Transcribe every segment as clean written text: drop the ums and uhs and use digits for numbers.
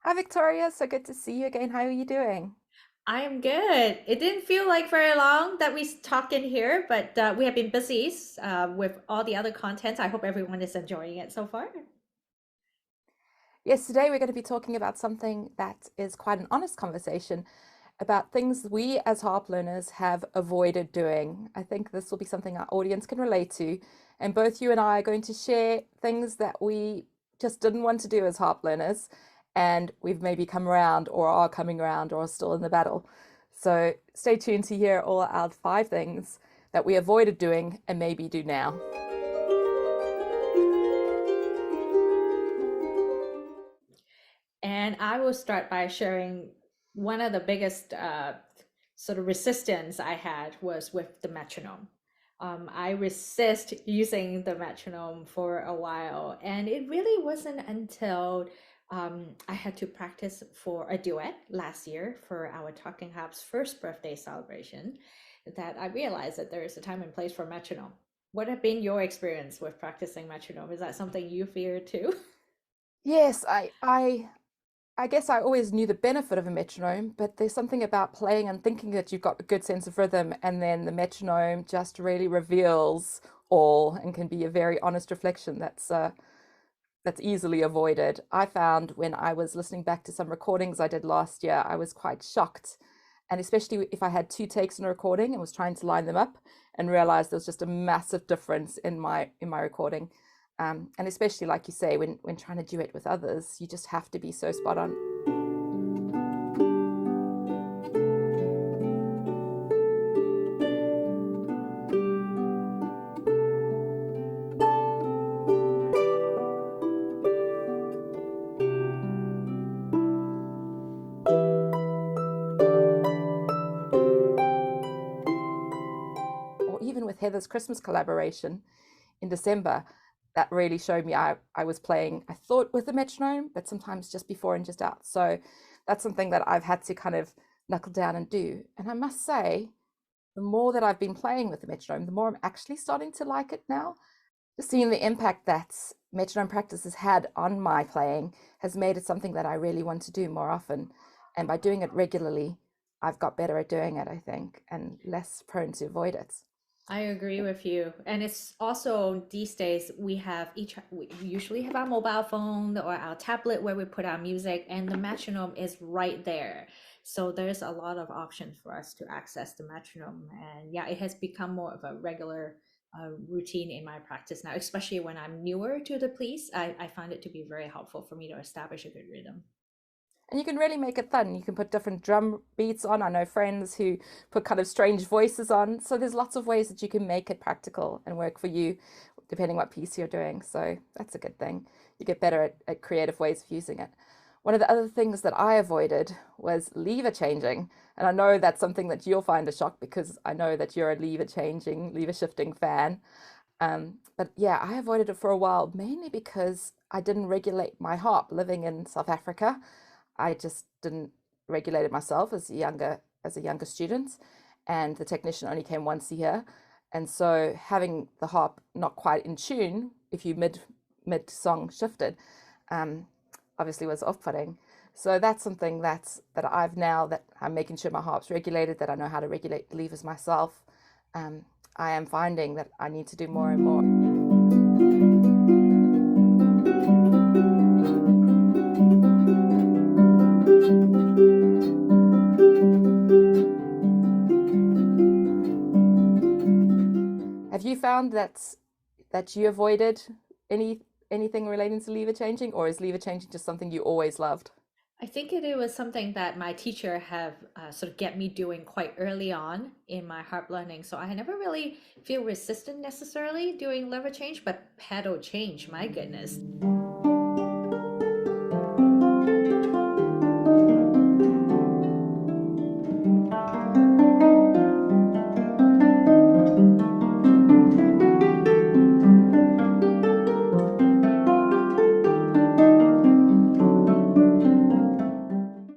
Hi, Victoria. So good to see you again. How are you doing? I am good. It didn't feel like very long that we talk in here, but we have been busy with all the other content. I hope everyone is enjoying it so far. Yes, today we're going to be talking about something that is quite an honest conversation about things we as harp learners have avoided doing. I think this will be something our audience can relate to. And both you and I are going to share things that we just didn't want to do as harp learners. And we've maybe come around or are coming around or are still in the battle. So stay tuned to hear all our 5 things that we avoided doing and maybe do now. And I will start by sharing one of the biggest sort of resistance I had was with the metronome. I resist using the metronome for a while, and it really wasn't until I had to practice for a duet last year for our Talking Harps first birthday celebration that I realized that there is a time and place for metronome. What have been your experience with practicing metronome? Is that something you fear too? Yes, I guess I always knew the benefit of a metronome, but there's something about playing and thinking that you've got a good sense of rhythm, and then the metronome just really reveals all and can be a very honest reflection that's easily avoided. I found when I was listening back to some recordings I did last year, I was quite shocked. And especially if I had 2 takes in a recording and was trying to line them up and realized there was just a massive difference in my recording. And especially like you say, when trying to duet with others, you just have to be so spot on. Or even with Heather's Christmas collaboration in December, that really showed me I was playing, I thought with the metronome, but sometimes just before and just out. So that's something that I've had to kind of knuckle down and do. And I must say, the more that I've been playing with the metronome, the more I'm actually starting to like it now. Just seeing the impact that metronome practice has had on my playing has made it something that I really want to do more often. And by doing it regularly, I've got better at doing it, I think, and less prone to avoid it. I agree with you. And it's also these days we usually have our mobile phone or our tablet where we put our music, and the metronome is right there. So there's a lot of options for us to access the metronome. And yeah, it has become more of a regular routine in my practice now, especially when I'm newer to the piece. I find it to be very helpful for me to establish a good rhythm. And you can really make it fun. You can put different drum beats on. I know friends who put kind of strange voices on. So there's lots of ways that you can make it practical and work for you, depending what piece you're doing. So that's a good thing. You get better at creative ways of using it. One of the other things that I avoided was lever changing. And I know that's something that you'll find a shock because I know that you're a lever shifting fan. But yeah, I avoided it for a while, mainly because I didn't regulate my harp living in South Africa. I just didn't regulate it myself as a younger student, and the technician only came once a year. And so having the harp not quite in tune, if you mid song shifted, um, obviously was off-putting. So that's something that I've now that I'm making sure my harp's regulated, that I know how to regulate the levers myself. Um, I am finding that I need to do more and more. Have you found that you avoided anything relating to lever changing, or is lever changing just something you always loved? I think it was something that my teacher have sort of get me doing quite early on in my harp learning. So I never really feel resistant necessarily doing lever change, but pedal change, my goodness.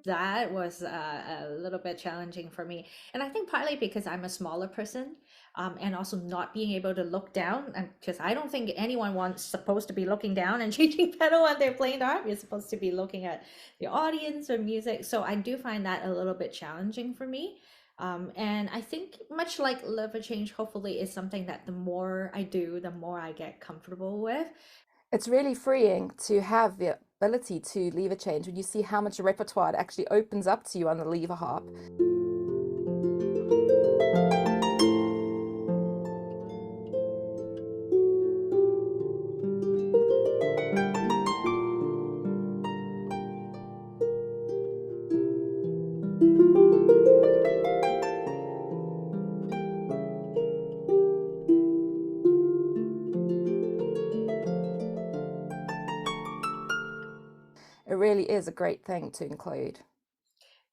that was a little bit challenging for me. And I think partly because I'm a smaller person, and also not being able to look down, because I don't think anyone wants supposed to be looking down and changing pedal when they're playing the harp. You're supposed to be looking at the audience or music. So I do find that a little bit challenging for me. And I think much like lever change, hopefully is something that the more I do, the more I get comfortable with. It's really freeing to have the ability to lever change when you see how much repertoire it actually opens up to you on the lever harp. It really is a great thing to include.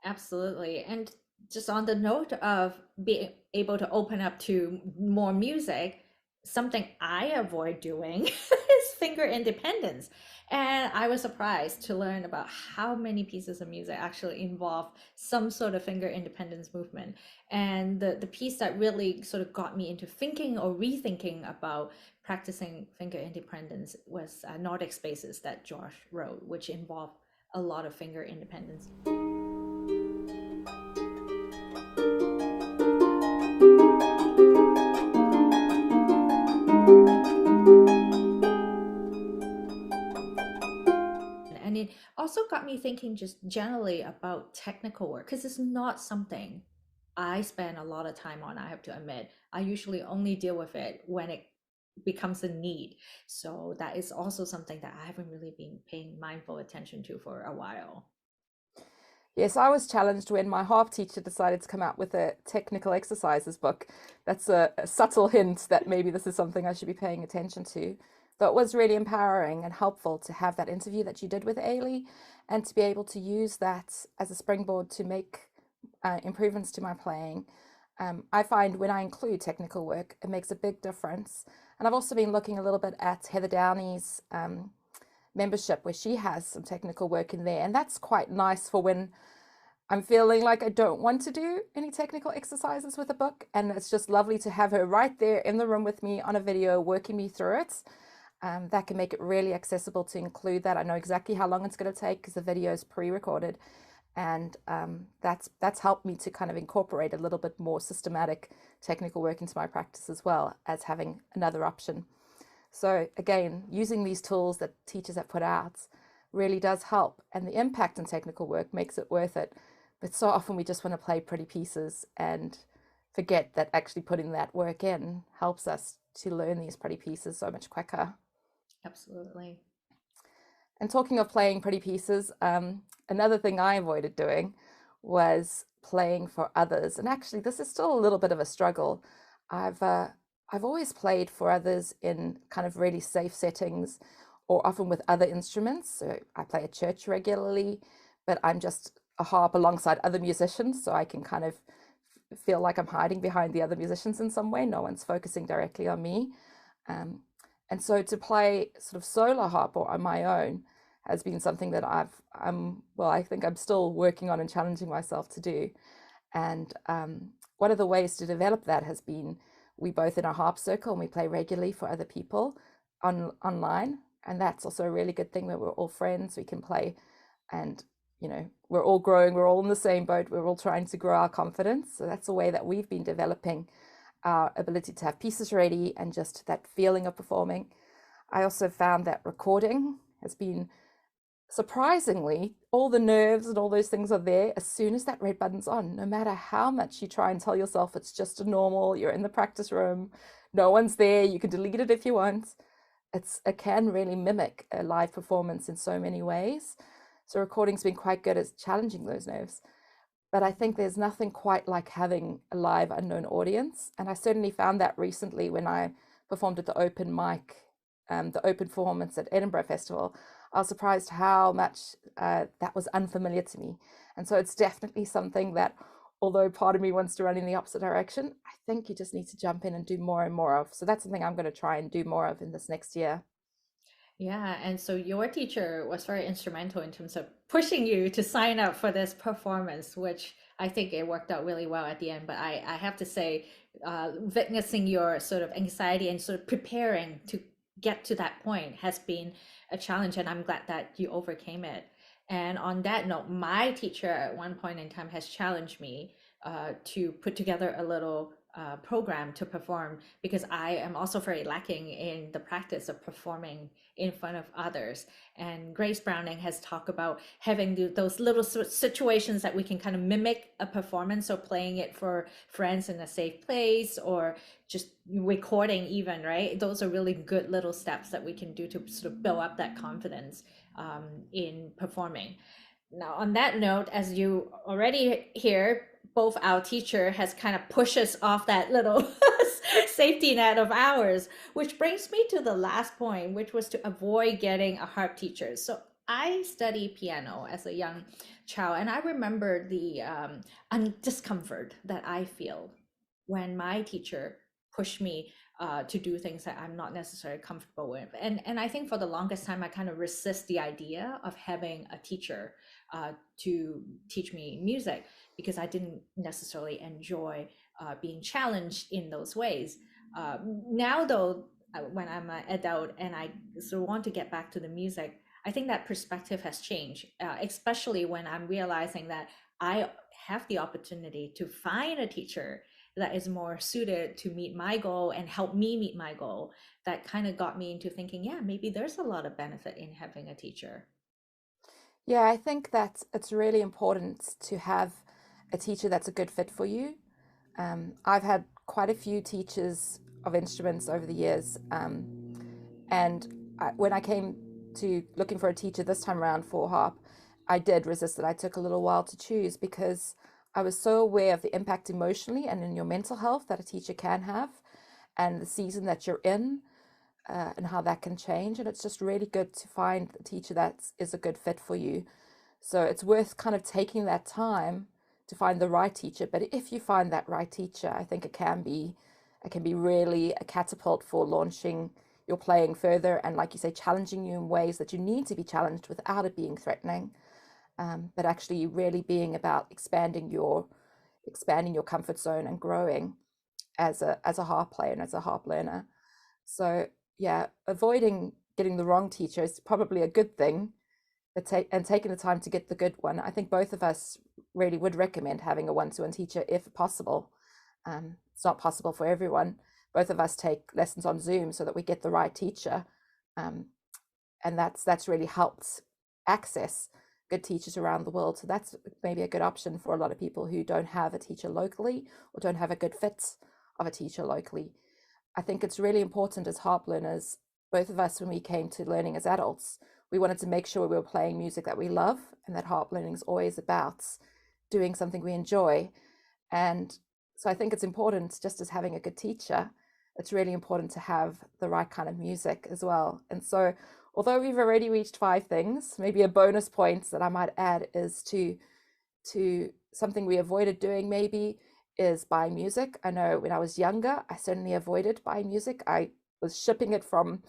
Absolutely. And just on the note of being able to open up to more music, something I avoid doing is finger independence. And I was surprised to learn about how many pieces of music actually involve some sort of finger independence movement. And the piece that really sort of got me into thinking or rethinking about practicing finger independence was Nordic Spaces that Josh wrote, which involved a lot of finger independence. And it also got me thinking just generally about technical work, because it's not something I spend a lot of time on, I have to admit. I usually only deal with it when it becomes a need. So that is also something that I haven't really been paying mindful attention to for a while. Yes, I was challenged when my harp teacher decided to come out with a technical exercises book. That's a subtle hint that maybe this is something I should be paying attention to. Though it was really empowering and helpful to have that interview that you did with Ailey and to be able to use that as a springboard to make improvements to my playing. I find when I include technical work, it makes a big difference. And I've also been looking a little bit at Heather Downey's membership where she has some technical work in there. And that's quite nice for when I'm feeling like I don't want to do any technical exercises with a book. And it's just lovely to have her right there in the room with me on a video, working me through it. That can make it really accessible to include that. I know exactly how long it's going to take because the video is pre-recorded. And that's helped me to kind of incorporate a little bit more systematic technical work into my practice as well as having another option. So again, using these tools that teachers have put out really does help, and the impact on technical work makes it worth it. But so often we just want to play pretty pieces and forget that actually putting that work in helps us to learn these pretty pieces so much quicker. Absolutely. And talking of playing pretty pieces, another thing I avoided doing was playing for others. And actually, this is still a little bit of a struggle. I've uh, I've always played for others in kind of really safe settings, or often with other instruments. So I play at church regularly, but I'm just a harp alongside other musicians, so I can kind of feel like I'm hiding behind the other musicians in some way. No one's focusing directly on me. Um, and so to play sort of solo harp or on my own has been something that well, I think I'm still working on and challenging myself to do. And one of the ways to develop that has been we both in a harp circle and we play regularly for other people online. And that's also a really good thing that we're all friends. We can play and, you know, we're all growing. We're all in the same boat. We're all trying to grow our confidence. So that's a way that we've been developing our ability to have pieces ready and just that feeling of performing. I also found that recording has been surprisingly, all the nerves and all those things are there as soon as that red button's on. No matter how much you try and tell yourself it's just a normal, you're in the practice room, no one's there, you can delete it if you want. It can really mimic a live performance in so many ways. So recording's been quite good at challenging those nerves. But I think there's nothing quite like having a live unknown audience. And I certainly found that recently when I performed at the open mic, the open performance at Edinburgh Festival. I was surprised how much that was unfamiliar to me. And so it's definitely something that, although part of me wants to run in the opposite direction, I think you just need to jump in and do more and more of. So that's something I'm going to try and do more of in this next year. Yeah, and so your teacher was very instrumental in terms of pushing you to sign up for this performance, which I think it worked out really well at the end. But I have to say, witnessing your sort of anxiety and sort of preparing to get to that point has been a challenge, and I'm glad that you overcame it. And on that note, my teacher at one point in time has challenged me to put together a little program to perform because I am also very lacking in the practice of performing in front of others. And Grace Browning has talked about having those little situations that we can kind of mimic a performance, or playing it for friends in a safe place, or just recording even, right? Those are really good little steps that we can do to sort of build up that confidence in performing. Now, on that note, as you already hear, both our teacher has kind of pushed us off that little safety net of ours, which brings me to the last point, which was to avoid getting a harp teacher. So I studied piano as a young child, and I remember the discomfort that I feel when my teacher pushed me to do things that I'm not necessarily comfortable with. And I think for the longest time, I kind of resist the idea of having a teacher to teach me music because I didn't necessarily enjoy being challenged in those ways. Now, though, when I'm an adult and I sort of want to get back to the music, I think that perspective has changed, especially when I'm realizing that I have the opportunity to find a teacher that is more suited to meet my goal and help me meet my goal. That kind of got me into thinking, yeah, maybe there's a lot of benefit in having a teacher. Yeah, I think that it's really important to have a teacher that's a good fit for you. I've had quite a few teachers of instruments over the years, and when I came to looking for a teacher this time around for harp, I did resist it. I took a little while to choose because I was so aware of the impact emotionally and in your mental health that a teacher can have, and the season that you're in, and how that can change. And it's just really good to find a teacher that is a good fit for you. So it's worth kind of taking that time to find the right teacher. But if you find that right teacher, I think it can be really a catapult for launching your playing further, and like you say, challenging you in ways that you need to be challenged without it being threatening. But actually really being about expanding your comfort zone and growing as a harp player and as a harp learner. So yeah, avoiding getting the wrong teacher is probably a good thing, but taking the time to get the good one. I think both of us really would recommend having a one-to-one teacher if possible. It's not possible for everyone. Both of us take lessons on Zoom so that we get the right teacher, um, and that's really helped access good teachers around the world. So that's maybe a good option for a lot of people who don't have a teacher locally or don't have a good fit of a teacher locally. I think it's really important as harp learners, both of us, when we came to learning as adults, we wanted to make sure we were playing music that we love, and that harp learning is always about doing something we enjoy. And so I think it's important, just as having a good teacher, it's really important to have the right kind of music as well. And so, although we've already reached 5 things, maybe a bonus point that I might add is to something we avoided doing maybe is buying music. I know when I was younger, I certainly avoided buying music. I was shipping it from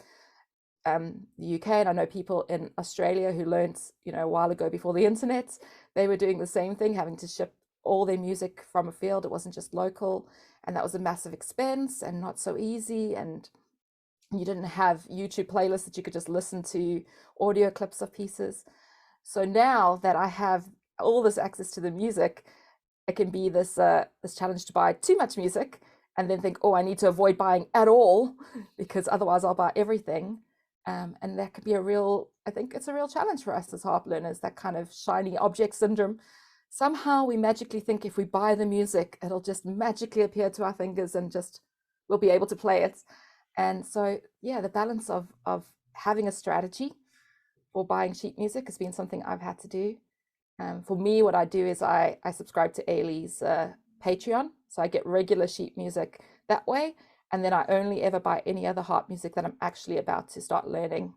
the UK, and I know people in Australia who learned, a while ago before the internet, they were doing the same thing, having to ship all their music from a field. It wasn't just local, and that was a massive expense and not so easy. And you didn't have YouTube playlists that you could just listen to audio clips of pieces. So now that I have all this access to the music, it can be this challenge to buy too much music and then think, oh, I need to avoid buying at all because otherwise I'll buy everything. And that could be I think it's a real challenge for us as harp learners, that kind of shiny object syndrome. Somehow we magically think if we buy the music, it'll just magically appear to our fingers and just we'll be able to play it. And so, yeah, the balance of having a strategy for buying sheet music has been something I've had to do. For me, what I do is I subscribe to Ailey's Patreon, so I get regular sheet music that way, and then I only ever buy any other harp music that I'm actually about to start learning,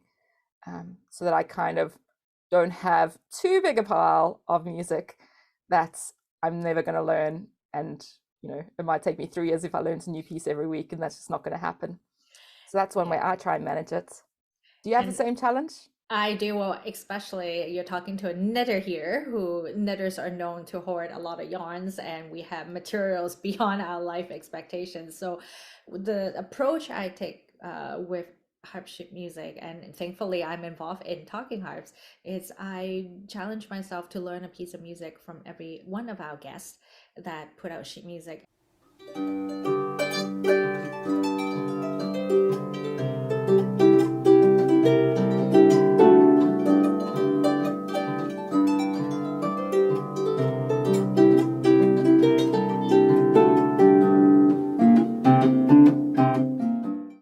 so that I kind of don't have too big a pile of music that I'm never going to learn, and it might take me 3 years if I learn a new piece every week, and that's just not going to happen. So that's one way Yeah. I try and manage it. Do you have the And same challenge? I do, well, especially you're talking to a knitter here, who knitters are known to hoard a lot of yarns, and we have materials beyond our life expectations. So the approach I take with harpship music, and thankfully I'm involved in Talking Harps, is I challenge myself to learn a piece of music from every one of our guests that put out sheet music.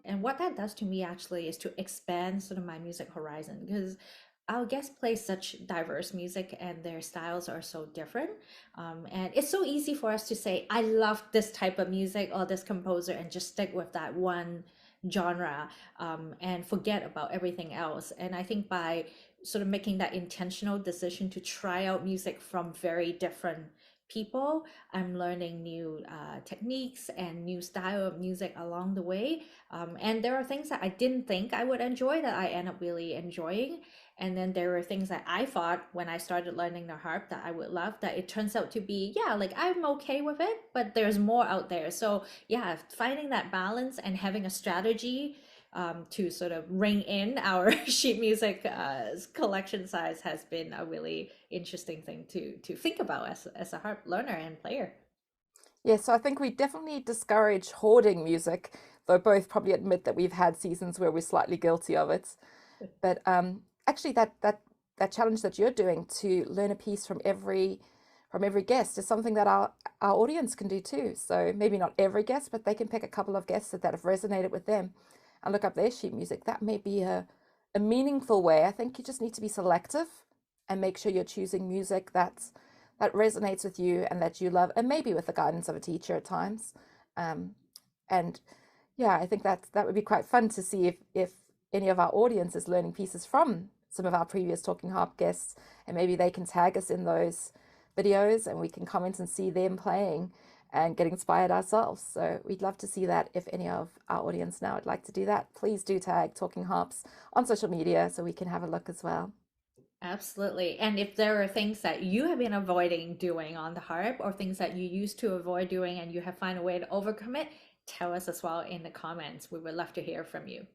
And what that does to me actually is to expand sort of my music horizon, because our guests play such diverse music and their styles are so different. And it's so easy for us to say, I love this type of music or this composer, and just stick with that one genre, and forget about everything else. And I think by sort of making that intentional decision to try out music from very different people, I'm learning new techniques and new style of music along the way. And there are things that I didn't think I would enjoy that I end up really enjoying. And then there were things that I thought when I started learning the harp that I would love, that it turns out to be, yeah, like I'm okay with it, but there's more out there. So yeah, finding that balance and having a strategy to sort of ring in our sheet music collection size has been a really interesting thing to think about as a harp learner and player. Yeah, so I think we definitely discourage hoarding music, though both probably admit that we've had seasons where we're slightly guilty of it. But actually, that challenge that you're doing to learn a piece from every guest is something that our audience can do too. So maybe not every guest, but they can pick a couple of guests that have resonated with them and look up their sheet music. That may be a meaningful way. I think you just need to be selective and make sure you're choosing music that resonates with you and that you love, and maybe with the guidance of a teacher at times. Um, and yeah, I think that would be quite fun to see if any of our audience is learning pieces from some of our previous Talking Harp guests, and maybe they can tag us in those videos and we can comment and see them playing and get inspired ourselves. So we'd love to see that. If any of our audience now would like to do that, please do tag Talking Harps on social media so we can have a look as well. Absolutely. And if there are things that you have been avoiding doing on the harp, or things that you used to avoid doing and you have found a way to overcome it, tell us as well in the comments. We would love to hear from you.